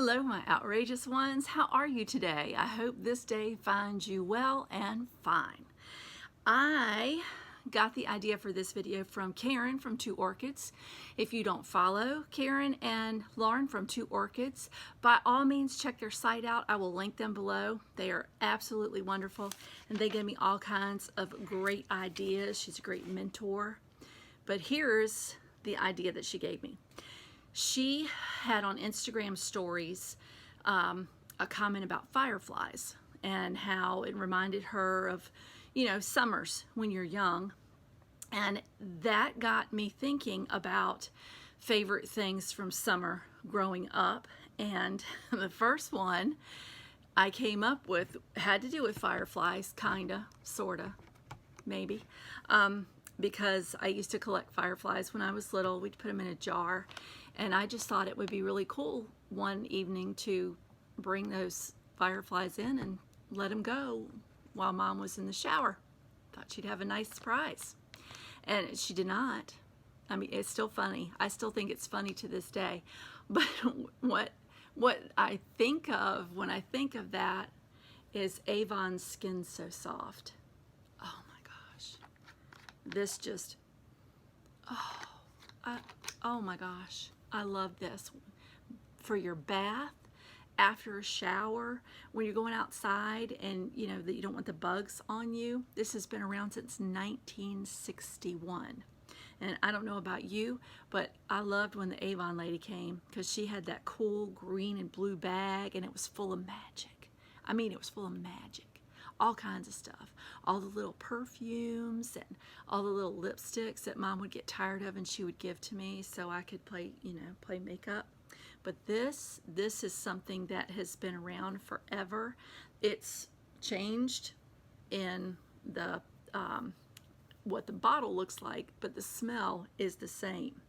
Hello, my outrageous ones. How are you today? I hope this day finds you well and fine. I got the idea for this video from Karen from Two Orchids. If you don't follow Karen and Lauren from Two Orchids, by all means check their site out. I will link them below. They are absolutely wonderful and they give me all kinds of great ideas. She's a great mentor. But here's the idea that she gave me. She had on Instagram stories a comment about fireflies and how it reminded her of, summers when you're young. And that got me thinking about favorite things from summer growing up. And the first one I came up with had to do with fireflies, kinda, sorta, maybe. Because I used to collect fireflies when I was little. We'd put them in a jar, and I just thought it would be really cool one evening to bring those fireflies in and let them go while Mom was in the shower. Thought she'd have a nice surprise, and she did not. I mean, it's still funny. I still think it's funny to this day. But what I think of when I think of that is Avon's Skin So Soft. This just, oh my gosh, I love this. For your bath, after a shower, when you're going outside and that you don't want the bugs on you. This has been around since 1961. And I don't know about you, but I loved when the Avon lady came because she had that cool green and blue bag and it was full of magic. I mean, it was full of magic. All kinds of stuff, all the little perfumes and all the little lipsticks that Mom would get tired of and she would give to me so I could play makeup. But this is something that has been around forever. It's changed in the what the bottle looks like, but the smell is the same.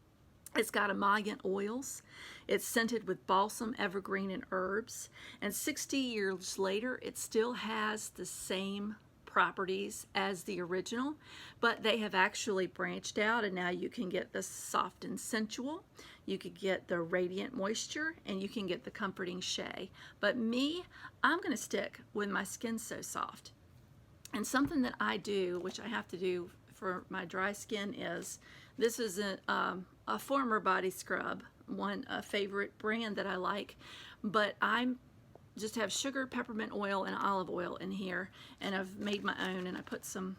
It's got emollient oils. It's scented with balsam, evergreen, and herbs. And 60 years later, it still has the same properties as the original, but they have actually branched out, and now you can get the soft and sensual, you could get the radiant moisture, and you can get the comforting shea. But me, I'm going to stick with my Skin So Soft. And something that I do, which I have to do for my dry skin, is this is a former body scrub, a favorite brand that I like, but I just have sugar, peppermint oil, and olive oil in here, and I've made my own, and I put some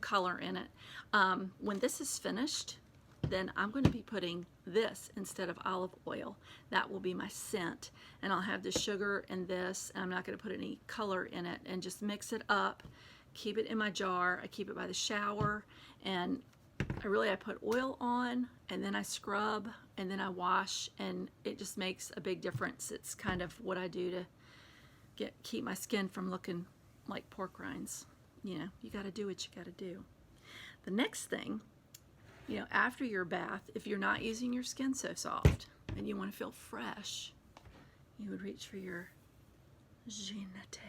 color in it. When this is finished, then I'm going to be putting this instead of olive oil. That will be my scent, and I'll have the sugar and this, and I'm not going to put any color in it, and just mix it up, keep it in my jar. I keep it by the shower, and I put oil on, and then I scrub, and then I wash, and it just makes a big difference. It's kind of what I do to keep my skin from looking like pork rinds. You got to do what you got to do. The next thing, after your bath, if you're not using your Skin So Soft and you want to feel fresh, you would reach for your Jeanette.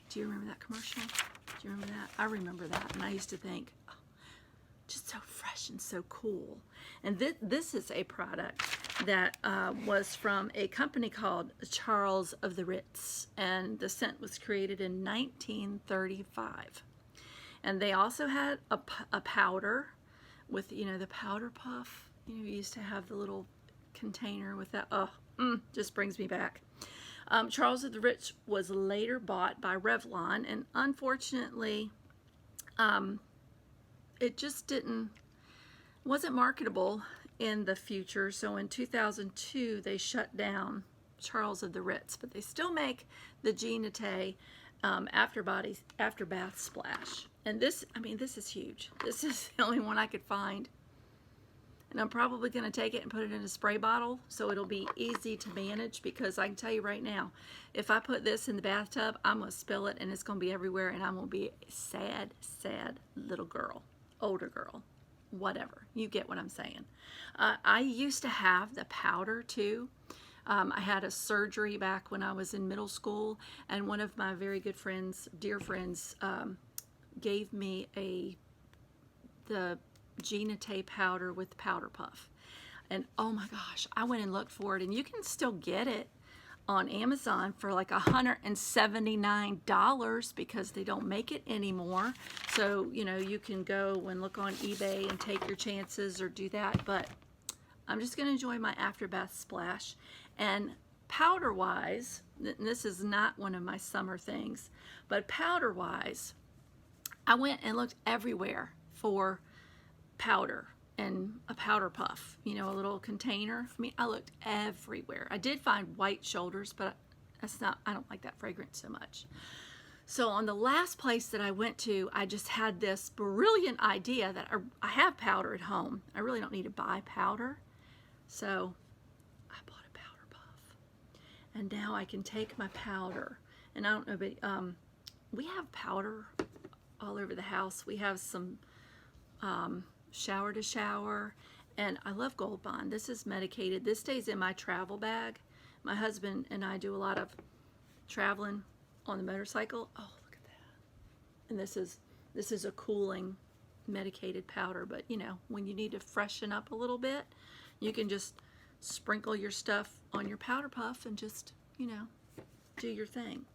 Do you remember that commercial? Do you remember that? I remember that, and I used to think, oh, just so fresh and so cool. And this is a product that was from a company called Charles of the Ritz, and the scent was created in 1935. And they also had a powder with, the powder puff. You used to have the little container with that. Just brings me back. Charles of the Ritz was later bought by Revlon, and unfortunately, it just wasn't marketable in the future. So in 2002, they shut down Charles of the Ritz, but they still make the Jeanette after bath splash. And this is huge. This is the only one I could find. And I'm probably going to take it and put it in a spray bottle so it'll be easy to manage, because I can tell you right now, if I put this in the bathtub, I'm going to spill it and it's going to be everywhere, and I'm going to be a sad, sad little girl, older girl, whatever. You get what I'm saying. I used to have the powder too. I had a surgery back when I was in middle school, and one of my very good friends, dear friends, gave me the Jeanette powder with powder puff. And oh my gosh, I went and looked for it, and you can still get it on Amazon for like $179 because they don't make it anymore. So, you know, you can go and look on eBay and take your chances or do that. But I'm just going to enjoy my after bath splash. And powder wise, this is not one of my summer things, but powder wise, I went and looked everywhere for powder and a powder puff, you know, a little container. I mean, I looked everywhere. I did find white shoulders, but that's not, I don't like that fragrance so much. So on the last place that I went to, I just had this brilliant idea that I have powder at home. I really don't need to buy powder. So I bought a powder puff. And now I can take my powder. And I don't know, but we have powder all over the house. We have some shower to shower, and I love Gold Bond. This is medicated. This stays in my travel bag. My husband and I do a lot of traveling on the motorcycle. Oh, look at that. And this is a cooling medicated powder, but you know, when you need to freshen up a little bit, you can just sprinkle your stuff on your powder puff and just, you know, do your thing.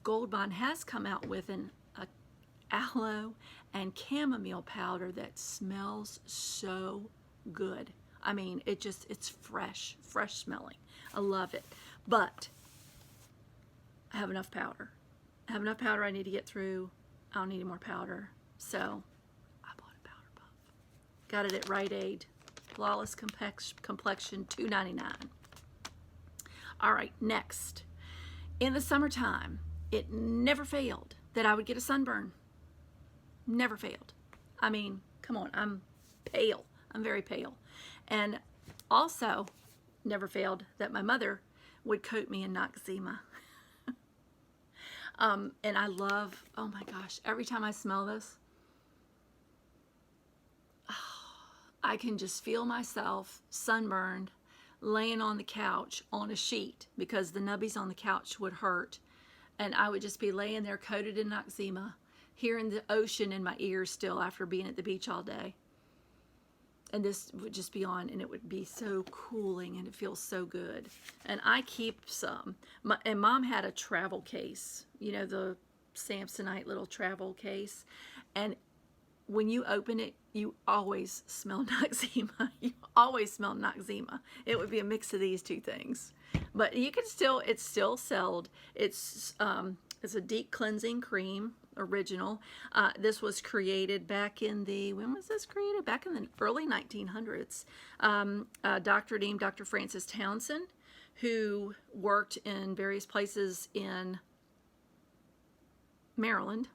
Gold Bond has come out with a aloe and chamomile powder that smells so good. I mean, it's fresh smelling. I love it. But I have enough powder. I have enough powder I need to get through. I don't need any more powder. So I bought a powder puff. Got it at Rite Aid. Flawless Complexion, $2.99. All right, next. In the summertime, it never failed that I would get a sunburn. Never failed. I mean, come on, I'm pale. I'm very pale. And also, never failed that my mother would coat me in Noxzema. And I love, oh my gosh, every time I smell this, I can just feel myself sunburned, laying on the couch on a sheet because the nubbies on the couch would hurt. And I would just be laying there coated in Noxzema, hearing the ocean in my ears still after being at the beach all day. And this would just be on, and it would be so cooling, and it feels so good. And I keep some. And Mom had a travel case, you know, the Samsonite little travel case. And when you open it, you always smell Noxzema. You always smell Noxzema. It would be a mix of these two things. But you can still, it's still sold. It's a deep cleansing cream, original. This was created back in the, when was this created? Back in the early 1900s. Doctor named Dr. Francis Townsend, who worked in various places in Maryland,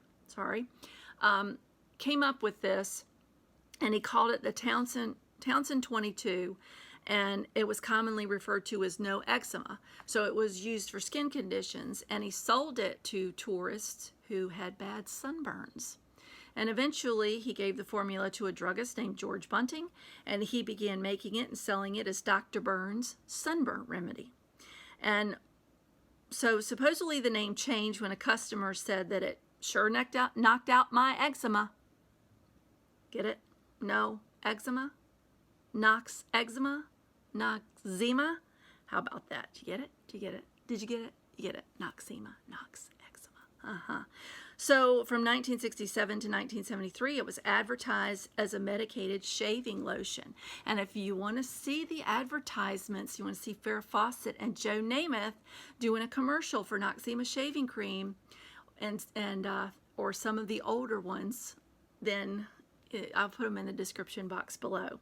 came up with this, and he called it the Townsend 22, and it was commonly referred to as no eczema. So it was used for skin conditions, and he sold it to tourists who had bad sunburns. And eventually he gave the formula to a druggist named George Bunting, and he began making it and selling it as Dr. Burns' sunburn remedy. And so supposedly the name changed when a customer said that it sure knocked out my eczema. Get it? No eczema? Noxzema? Noxzema? How about that? Did you get it? Did you get it? Did you get it? You get it? Noxzema. Noxzema. So from 1967 to 1973, it was advertised as a medicated shaving lotion. And if you want to see the advertisements, you want to see Farrah Fawcett and Joe Namath doing a commercial for Noxzema shaving cream, or some of the older ones, then I'll put them in the description box below.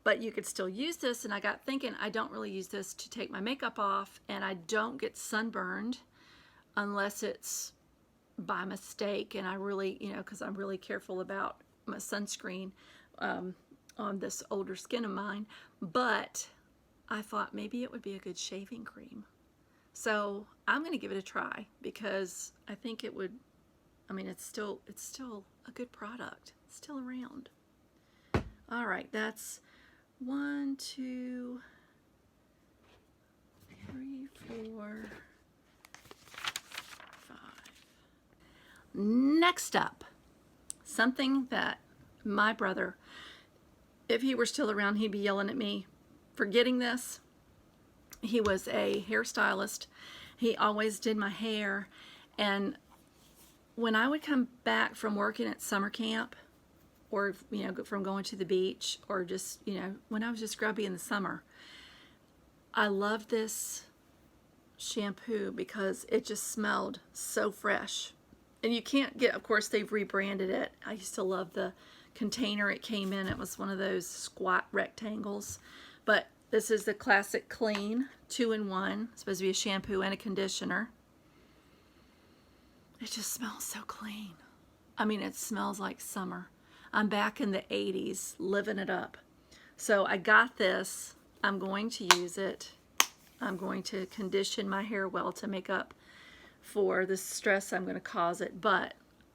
But you could still use this, and I got thinking, I don't really use this to take my makeup off, and I don't get sunburned unless it's by mistake, and I really, you know, because I'm really careful about my sunscreen on this older skin of mine. But I thought maybe it would be a good shaving cream. So I'm going to give it a try, because I think it would, I mean, it's still a good product. It's still around. All right, that's 1, 2, 3, 4, 5. Next up, something that my brother, if he were still around, he'd be yelling at me for getting this. He was a hairstylist. He always did my hair. And when I would come back from working at summer camp, or, you know, from going to the beach, or just, you know, when I was just grubby in the summer, I loved this shampoo because it just smelled so fresh. And you can't get, of course, they've rebranded it. I used to love the container it came in. It was one of those squat rectangles. But this is the Classic Clean 2-in-1. It's supposed to be a shampoo and a conditioner. It just smells so clean. I mean, it smells like summer. I'm back in the 80s, living it up. So I got this. I'm going to use it. I'm going to condition my hair well to make up for the stress I'm going to cause it. But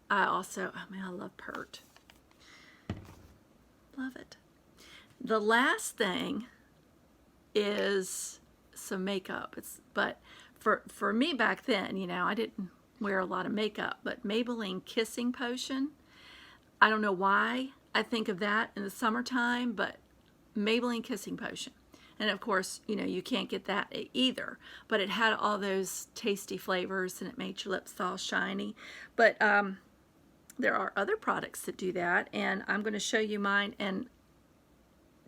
I also, I mean, I love Pert. Love it. The last thing is some makeup. But for me back then, you know, I didn't wear a lot of makeup, but Maybelline Kissing Potion, I don't know why I think of that in the summertime, but Maybelline Kissing Potion. And of course, you know, you can't get that either, but it had all those tasty flavors and it made your lips all shiny. But there are other products that do that, and I'm going to show you mine, and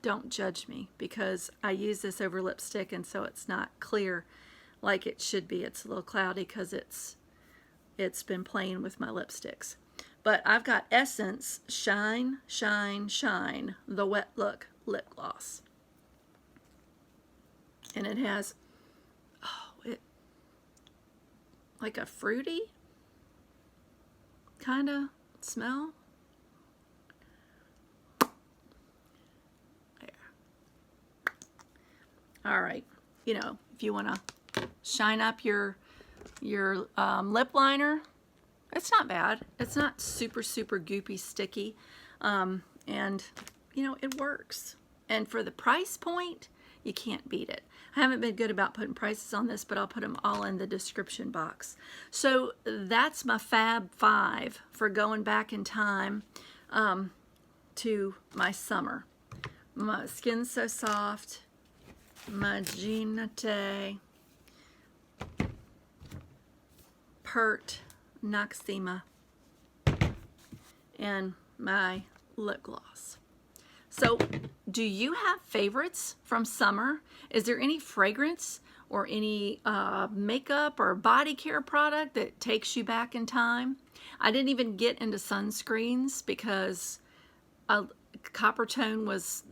don't judge me because I use this over lipstick, and so it's not clear like it should be. It's a little cloudy because it's been playing with my lipsticks. But I've got Essence Shine, Shine, Shine, the Wet Look Lip Gloss. And it has, like a fruity kind of smell. There. All right. You know, if you want to shine up your lip liner, it's not bad. It's not super, super goopy, sticky. And, you know, it works. And for the price point, you can't beat it. I haven't been good about putting prices on this, but I'll put them all in the description box. So that's my Fab 5 for going back in time to my summer. My skin's so soft. My Ginate, Pert, Noxzema, and my lip gloss. So, do you have favorites from summer? Is there any fragrance or any makeup or body care product that takes you back in time? I didn't even get into sunscreens because copper tone was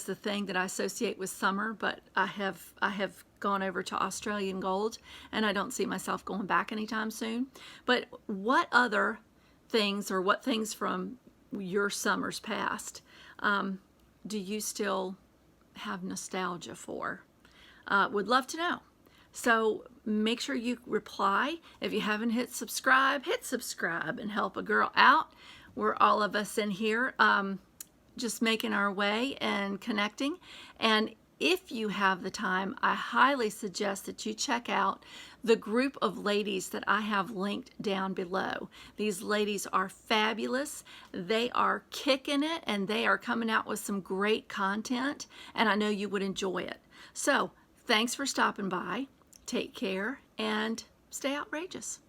the thing that I associate with summer, but I have gone over to Australian Gold, and I don't see myself going back anytime soon. But what other things, or what things from your summers past, do you still have nostalgia for? Would love to know. So make sure you reply. If you haven't hit subscribe and help a girl out. We're all of us in here just making our way and connecting. And if you have the time, I highly suggest that you check out the group of ladies that I have linked down below. These ladies are fabulous. They are kicking it, and they are coming out with some great content, and I know you would enjoy it. So thanks for stopping by. Take care and stay outrageous.